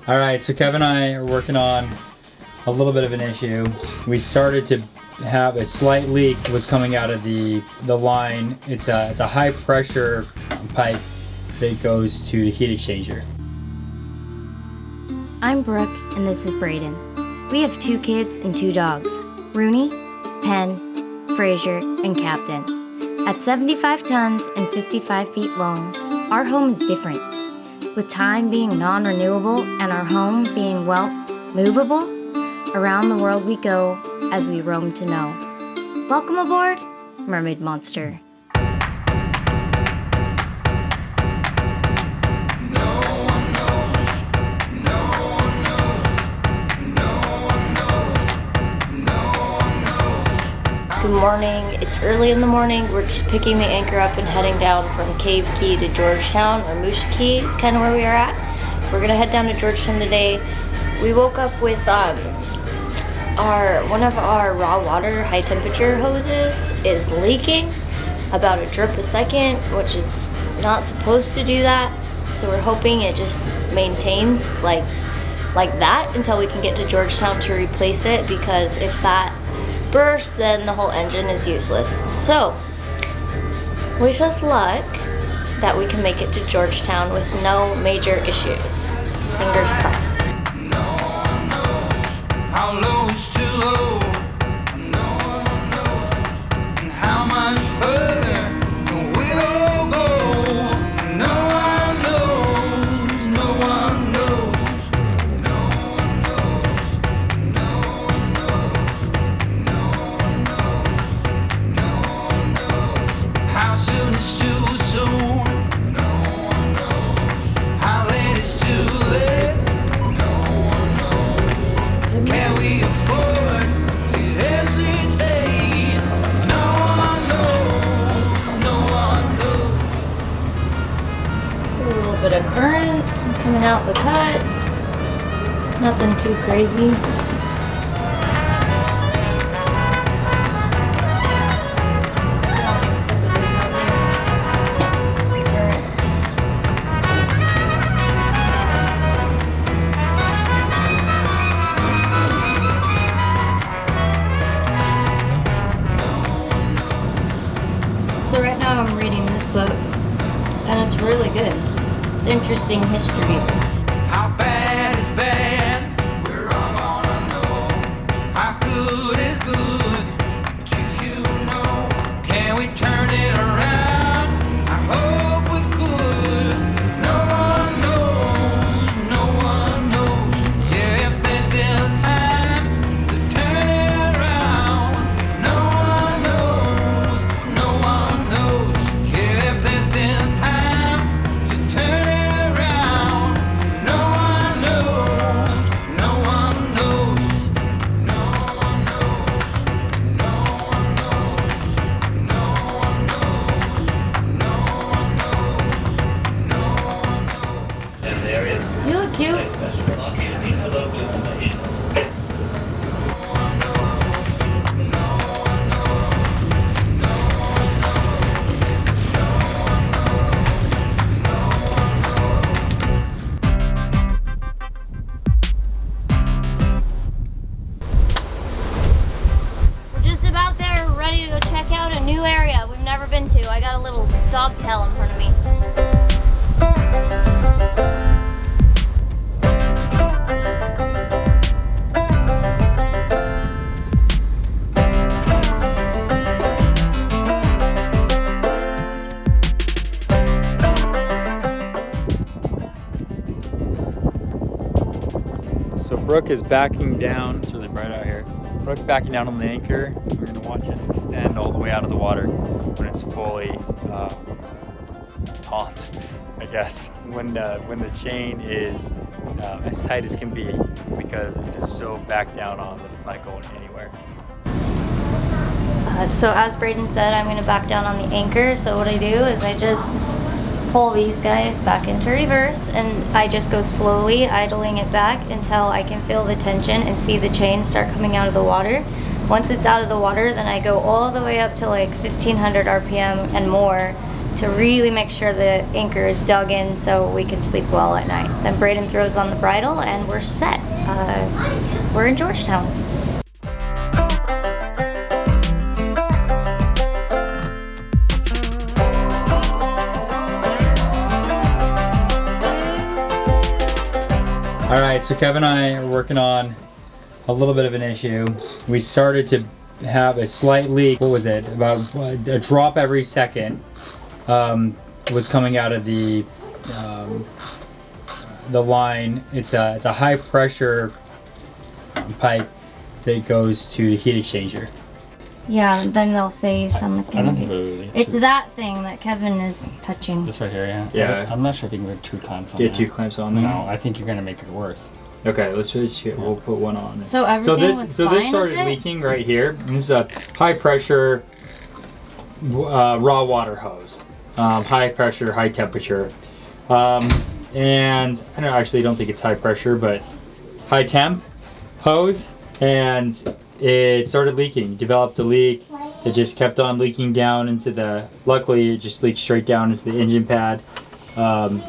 All right, so Kevin and I are working on a little bit of an issue. We started to have a slight leak was coming out of the line. It's a high pressure pipe that goes to the heat exchanger. I'm Brooke and this is Brayden. We have 2 kids and 2 dogs, Rooney, Penn, Frazier, and Captain. At 75 tons and 55 feet long, our home is different. With time being non-renewable and our home being, well, movable, around the world we go as we roam to know. Welcome aboard Mermaid Monster. Good morning. It's early in the morning. We're just picking the anchor up and heading down from Cave Key to Georgetown, or Musha Key is kind of where we are at. We're gonna head down to Georgetown today. We woke up with one of our raw water high temperature hoses is leaking about a drip a second, which is not supposed to do that. So we're hoping it just maintains like that until we can get to Georgetown to replace it, because if that burst, then the whole engine is useless. So, wish us luck that we can make it to Georgetown with no major issues. Fingers crossed. No one knows how low is too low. No one knows, and how much further we'll go. No one knows, no one knows, no one knows, no one knows. How soon is too soon? No one knows. How late is too late? No one knows. Can we afford to hesitate? No one knows. No one knows. A little bit of current coming out the cut. Nothing too crazy. So right now I'm reading this book, and it's really good. It's interesting history. How bad is bad? We're all gonna know. How good is good? Do you know? Can we turn it around? I hope we could. No one knows. No one knows. Yes, there's still time to turn it around. No one knows. No one knows. Yeah, if there's still time to turn it around. No one knows. No one knows. No one knows. No one knows. No one knows. No one knows. No one knows. You look cute. We're just about there, ready to go check out a new area we've never been to. I got a little dog tail in front of me. So Brooke is backing down. It's really bright out here. Brooke's backing down on the anchor. We're gonna watch it extend all the way out of the water when it's fully taut, I guess. When the chain is as tight as can be, because it is so back down on that it's not going anywhere. So as Brayden said, I'm gonna back down on the anchor. So what I do is I just pull these guys back into reverse, and I just go slowly idling it back until I can feel the tension and see the chain start coming out of the water. Once it's out of the water, then I go all the way up to like 1500 RPM and more to really make sure the anchor is dug in so we can sleep well at night. Then Braden throws on the bridle and we're set. We're in Georgetown. All right, so Kevin and I are working on a little bit of an issue. We started to have a slight leak. What was it? About a drop every second was coming out of the line. It's a high pressure pipe that goes to the heat exchanger. Yeah, then they'll say you sound like I don't think we it's that thing that Kevin is touching. This right here, yeah. Yeah. I'm not sure if you can get 2 clamps on Get that. 2 clamps on there. No, I think you're gonna make it worse. Okay, let's switch it. We'll put one on. So everything this was so fine this started with it? leaking right here. And this is a high pressure raw water hose. High pressure, high temperature. And I don't think it's high pressure, but high temp hose. And it started leaking, developed a leak. It just kept on leaking down into the, luckily it just leaked straight down into the engine pad, to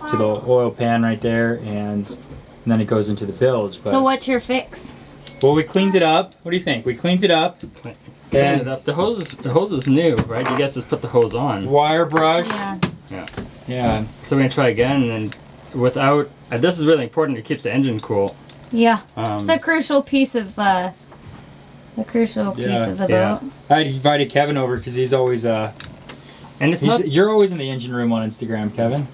the oil pan right there, and then it goes into the bilge. But, So what's your fix? well, we cleaned it up. What do you think? We cleaned it up. Clean it up. The hose is new, right? You guys just put the hose on. Wire brush. Yeah. Yeah. Yeah. So we're gonna try again, and without. This is really important. It keeps the engine cool. Yeah. It's a crucial piece of the Yeah. boat. I invited Kevin over because he's always And it's not. you're always in the engine room on Instagram, Kevin.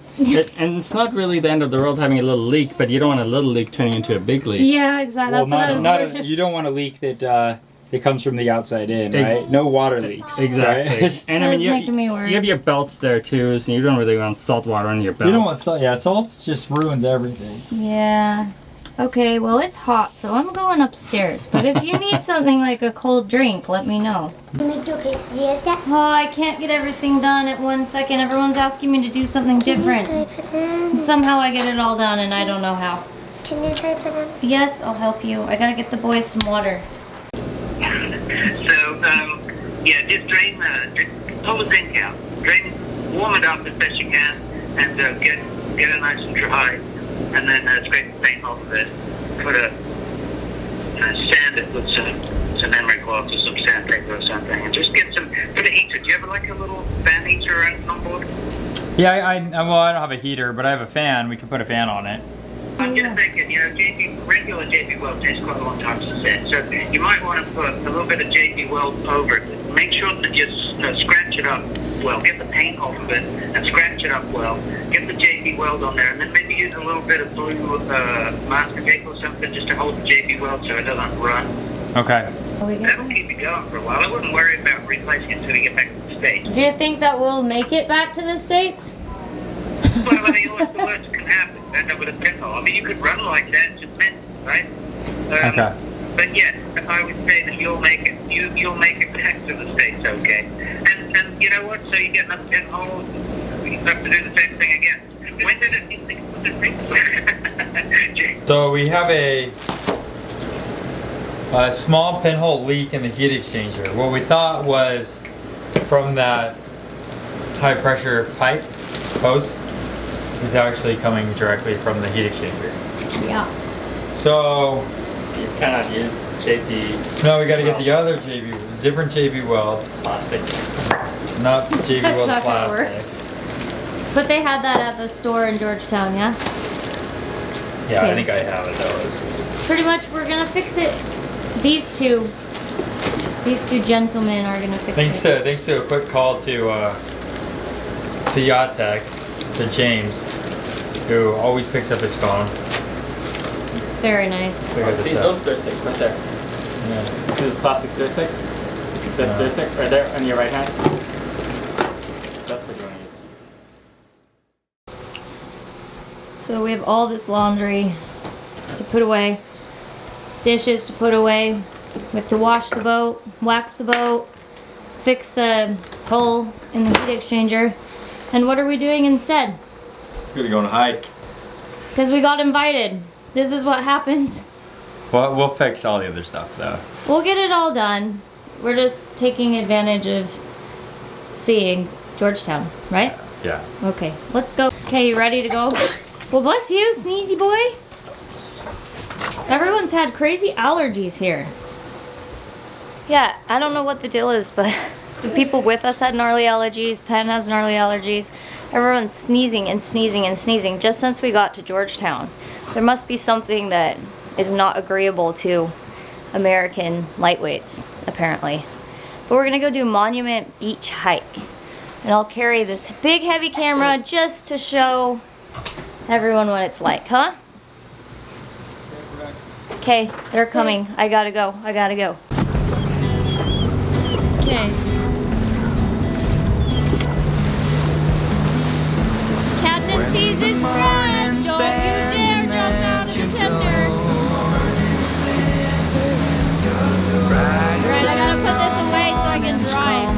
And it's not really the end of the world having a little leak, but you don't want a little leak turning into a big leak. Yeah, exactly. Well, That's what I was you don't want a leak that it comes from the outside in, right? No water leaks. Exactly. Right? And That I was mean, making me worried. you have your belts there too, so you don't really want salt water on your belts. You don't want salt. Yeah, salt just ruins everything. Yeah. Okay, well it's hot, so I'm going upstairs. But if you need something like a cold drink, let me know. Oh, I can't get everything done at 1 second. Everyone's asking me to do something different. And somehow I get it all done and I don't know how. Can you try put on? Yes, I'll help you. I gotta get the boys some water. So, yeah, just drain pull the zinc out. Warm it up as best you can, and get it nice and dry, and then scrape the paint off of it. Sand it with some emery cloth or some sandpaper or something, and just get put a heater. Do you have like a little fan heater around on board? Yeah, I don't have a heater, but I have a fan. We can put a fan on it. I'm just thinking, regular JB Weld takes quite a long time to set, so you might want to put a little bit of JB Weld over it. Make sure that you scratch it up well, get the paint off of it, and scratch it up well. Get the JB Weld on there, and then maybe use a little bit of blue masking tape or something just to hold the JB Weld so it doesn't run. Okay. That'll keep you going for a while. I wouldn't worry about replacing it until you get back to the States. Do you think that we'll make it back to the States? Well, I mean, what's the worst that can happen? End up with a pinhole. I mean, you could run like that, just miss, right? Okay. But yes, I would say that you'll make it. You'll make it back to the States, okay? And you know what? So you get another pinhole. You have to do the same thing again. When did it think was it thing? So we have a small pinhole leak in the heat exchanger. What we thought was from that high pressure pipe hose is actually coming directly from the heat exchanger. Yeah. So You cannot use JB no, we got to get the other different JB Weld, plastic. not JB That's Weld not gonna work. plastic. But they had that at the store in Georgetown, yeah? Yeah, I Okay. think I have it though. Pretty much we're gonna fix it. These two gentlemen are gonna fix Thanks it. to a quick call to Yacht Tech, to James, who always picks up his phone. It's very nice. Figure See this those out. stir sticks right there. Yeah. This is plastic stir sticks. This Yeah. stir stick right there on your right hand. That's what you want to use. So we have all this laundry to put away, dishes to put away. We have to wash the boat, wax the boat, fix the hole in the heat exchanger. And what are we doing instead? We're gonna go on a hike. Because we got invited. This is what happens. Well, we'll fix all the other stuff though. We'll get it all done. We're just taking advantage of seeing Georgetown, right? Yeah. Okay, let's go. Okay, you ready to go? Well, bless you, sneezy boy. Everyone's had crazy allergies here. Yeah, I don't know what the deal is, but the people with us had gnarly allergies. Penn has gnarly allergies. Everyone's sneezing and sneezing and sneezing just since we got to Georgetown. There must be something that is not agreeable to American lightweights, apparently. But we're gonna go do Monument Beach hike. And I'll carry this big heavy camera just to show everyone what it's like, huh? Okay, they're coming. I gotta go, I gotta go. Okay. Captain sees his friend. Don't you dare jump out of the tender. Alright, I gotta put this away so I can drive.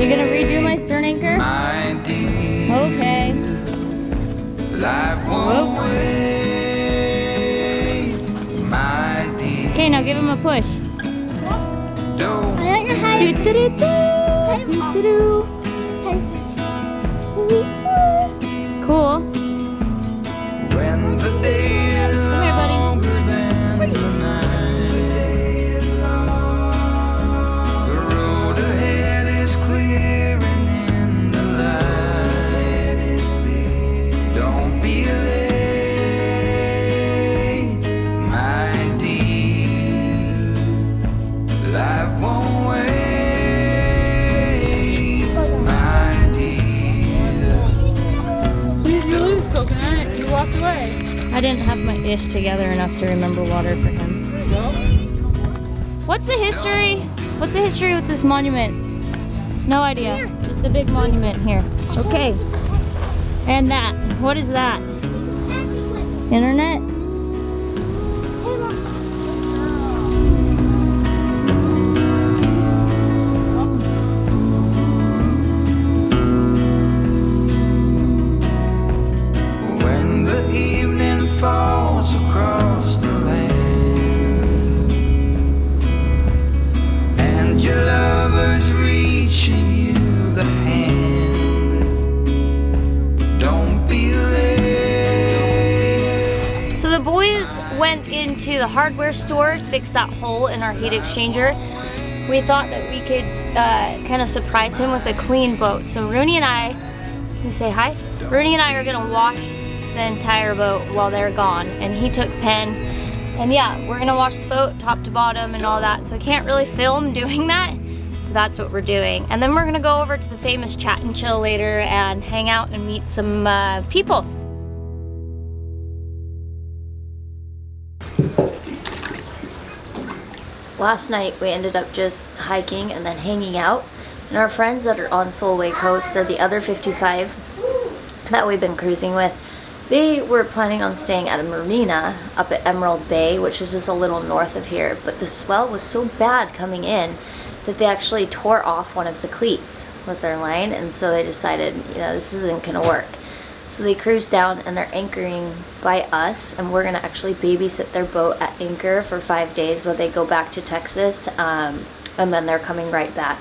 You gonna redo my stern anchor? Okay. Okay, now give him a push. Cool. When the day is Come here, buddy. longer than the night, the road ahead is clear and in the light is clear. Don't be late, my dear. Life won't wait, my dear. Please lose, Coconut. You walked away. I didn't have my ish together enough to remember water for him. There you go. What's the history? What's the history with this monument? No idea. Just a big monument here. Okay. And that. What is that? Internet? When the evening falls across the land and your lover's reaching you the hand, don't be late. So the boys went into the hardware store to fix that hole in our heat exchanger. We thought that we could kind of surprise him with a clean boat. So Rooney and I, can you say hi? Rooney and I are gonna wash the entire boat while they're gone. And he took Penn. And yeah, we're gonna wash the boat top to bottom and all that. So I can't really film doing that. But that's what we're doing. And then we're gonna go over to the famous Chat and Chill later and hang out and meet some people. Last night we ended up just hiking and then hanging out. And our friends that are on Solway Coast, they're the other 55 that we've been cruising with. They were planning on staying at a marina up at Emerald Bay, which is just a little north of here. But the swell was so bad coming in that they actually tore off one of the cleats with their line. And so they decided, you know, this isn't gonna work. So they cruised down and they're anchoring by us, and we're gonna actually babysit their boat at anchor for 5 days while they go back to Texas, and then they're coming right back.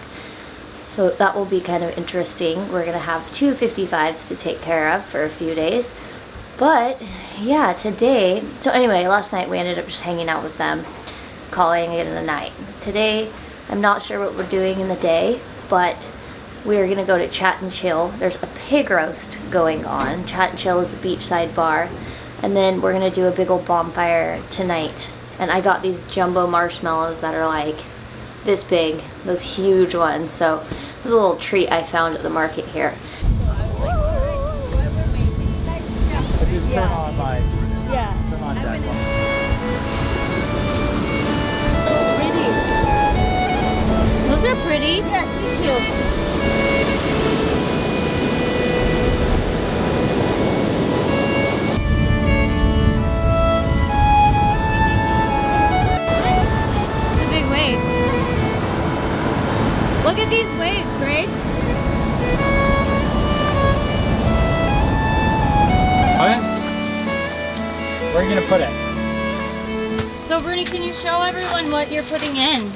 So that will be kind of interesting. We're gonna have 2 55s to take care of for a few days. But yeah, today, so anyway, last night we ended up just hanging out with them, calling it a night. Today, I'm not sure what we're doing in the day, but we're gonna go to Chat and Chill. There's a pig roast going on. Chat and Chill is a beachside bar. And then we're gonna do a big old bonfire tonight. And I got these jumbo marshmallows that are like this big, those huge ones. So it was a little treat I found at the market here. Turn on my, Yeah. turn on that one. Pretty. Those are pretty. Yes, these heels. It's a big wave. Look at these waves, Grace. Oh yeah? Where are you gonna put it? So Rooney, can you show everyone what you're putting in?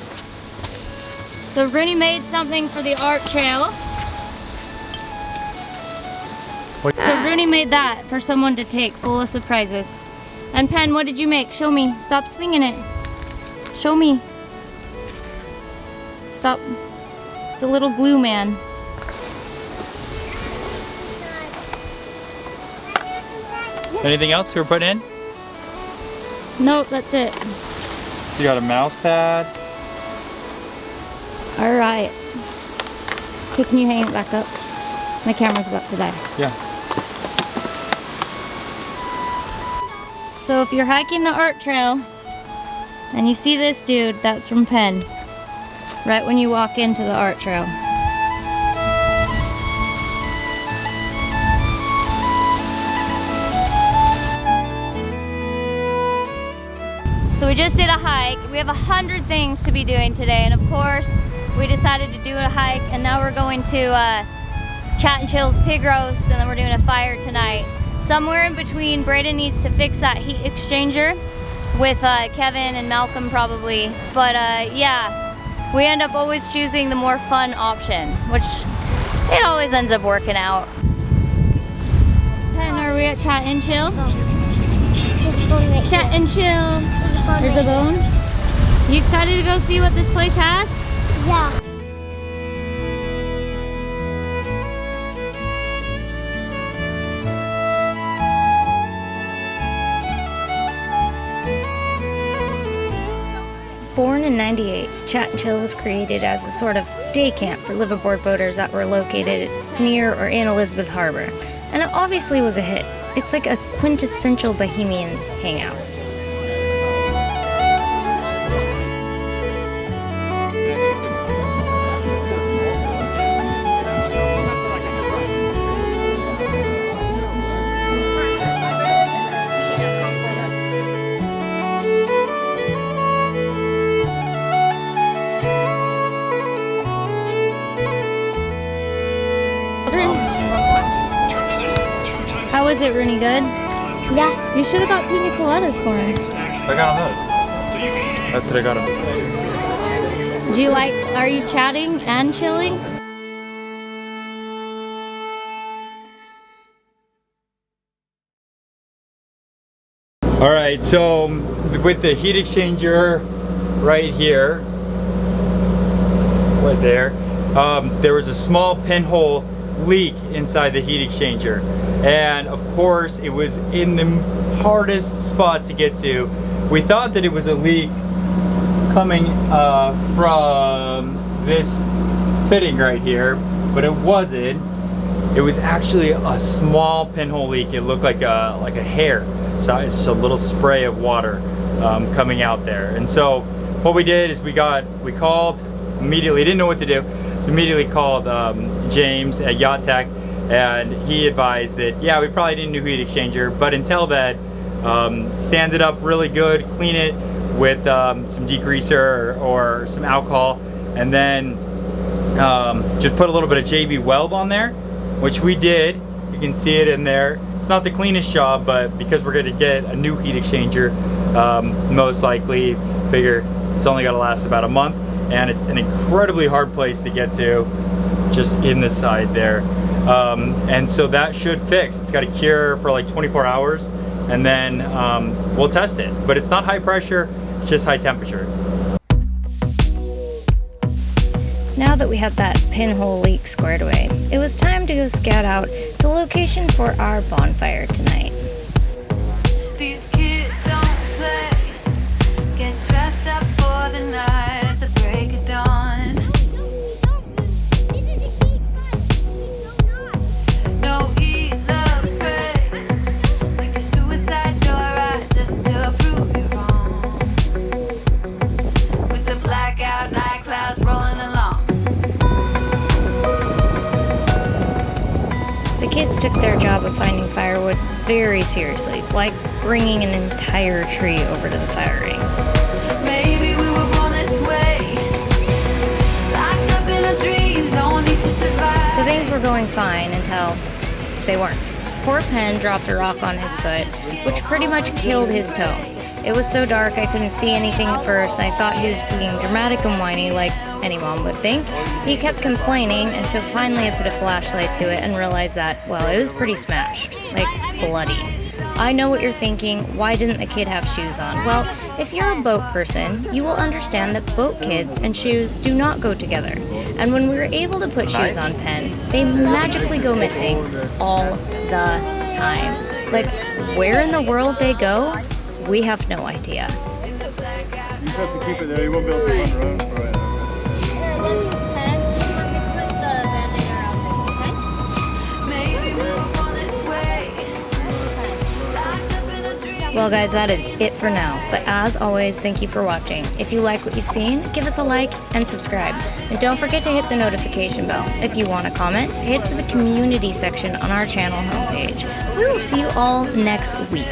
So Rooney made something for the art trail. So Rooney made that for someone to take, full of surprises. And Pen, what did you make? Show me. Stop swinging it. Show me. Stop. It's a little glue man. Anything else we're putting in? Nope, that's it. You got a mouse pad. All right. Okay, can you hang it back up? My camera's about to die. Yeah. So if you're hiking the art trail and you see this dude, that's from Penn. Right when you walk into the art trail. So we just did a hike. We have 100 things to be doing today, and of course we decided to do a hike, and now we're going to Chat and Chill's pig roast, and then we're doing a fire tonight. Somewhere in between, Braden needs to fix that heat exchanger with Kevin and Malcolm probably. But yeah, we end up always choosing the more fun option, which it always ends up working out. Pen, are we at Chat and Chill? Chat and Chill. There's a bone. You excited to go see what this place has? Yeah. Born in '98, Chat and Chill was created as a sort of day camp for liveaboard boaters that were located near or in Elizabeth Harbor. And it obviously was a hit. It's like a quintessential Bohemian hangout. How was it, Rooney? Good? Yeah. You should have got pina coladas for him. I got on those. That's what I got on. Do you like, are you chatting and chilling? All right, so with the heat exchanger right here, right there, there was a small pinhole leak inside the heat exchanger, and of course it was in the hardest spot to get to. We thought that it was a leak coming from this fitting right here, but it wasn't. It was actually a small pinhole leak. It looked like a hair size, just a little spray of water coming out there. And so what we did is we called immediately, didn't know what to do, so immediately called James at Yacht Tech, and he advised that yeah, we probably need a new heat exchanger, but until that, sand it up really good, clean it with some degreaser or some alcohol, and then just put a little bit of JB Weld on there, which we did. You can see it in there. It's not the cleanest job, but because we're going to get a new heat exchanger, most likely, figure it's only got to last about a month, and it's an incredibly hard place to get to, just in the side there. And so that should fix. It's got to cure for like 24 hours, and then we'll test it. But it's not high pressure, it's just high temperature. Now that we had that pinhole leak squared away, it was time to go scout out the location for our bonfire tonight. These kids don't play, get dressed up for the night at the break of dawn. No, eat, love, pray, take a suicide joyride just to prove you wrong. With the blackout night clouds rolling along. The kids took their job of finding firewood very seriously, like bringing an entire tree over to the fire ring. Maybe we were born this way, locked up in our dreams, no one needs to survive. So things were going fine until they weren't. poor Penn dropped a rock on his foot, which pretty much killed his toe. It was so dark I couldn't see anything at first, and I thought he was being dramatic and whiny like any mom would think. He kept complaining, and so finally I put a flashlight to it and realized that, well, it was pretty smashed. Like, bloody. I know what you're thinking, why didn't the kid have shoes on? Well, if you're a boat person, you will understand that boat kids and shoes do not go together. And when we were able to put shoes on Penn, they magically go missing all the time. Like, where in the world they go, we have no idea. You just have to keep it there. You won't be able to run around for it. Well guys, that is it for now. But as always, thank you for watching. If you like what you've seen, give us a like and subscribe. And don't forget to hit the notification bell. If you want to comment, head to the community section on our channel homepage. We will see you all next week.